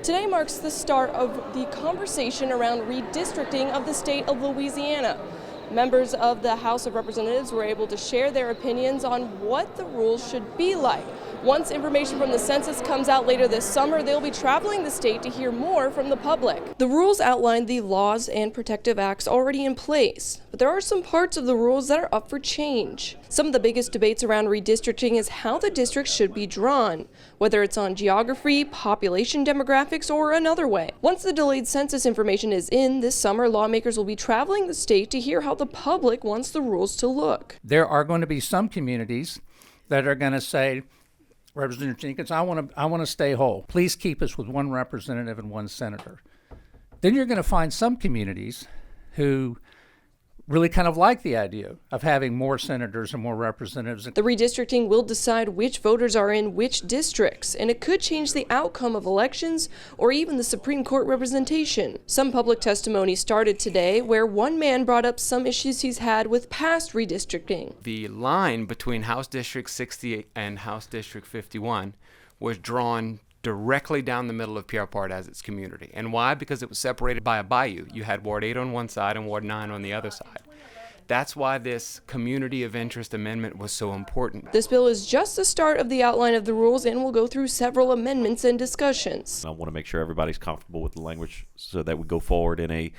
Today marks the start of the conversation around redistricting of the state of Louisiana. Members of the House of Representatives were able to share their opinions on what the rules should be like. Once information from the census comes out later this summer, they'll be traveling the state to hear more from the public. The rules outline the laws and protective acts already in place, but there are some parts of the rules that are up for change. Some of the biggest debates around redistricting is how the districts should be drawn, whether it's on geography, population demographics, or another way. Once the delayed census information is in this summer, lawmakers will be traveling the state to hear how the public wants the rules to look. There are going to be some communities that are going to say, Representative Jenkins, I want to stay whole. Please keep us with one representative and one senator. Then you're going to find some communities who really kind of like the idea of having more senators and more representatives. The redistricting will decide which voters are in which districts, and it could change the outcome of elections or even the Supreme Court representation. Some public testimony started today where one man brought up some issues he's had with past redistricting. The line between House District 60 and House District 51 was drawn directly down the middle of Pierre Part as its community. And why? Because it was separated by a bayou. You had Ward 8 on one side and Ward 9 on the other side. That's why this community of interest amendment was so important. This bill is just the start of the outline of the rules and will go through several amendments and discussions. I want to make sure everybody's comfortable with the language so that we go forward in a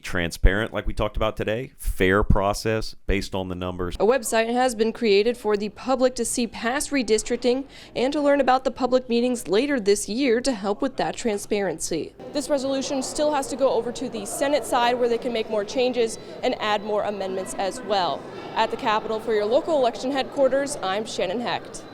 transparent, like we talked about today, fair process based on the numbers. A website has been created for the public to see past redistricting and to learn about the public meetings later this year to help with that transparency. This resolution still has to go over to the Senate side where they can make more changes and add more amendments as well. At the Capitol for your local election headquarters, I'm Shannon Hecht.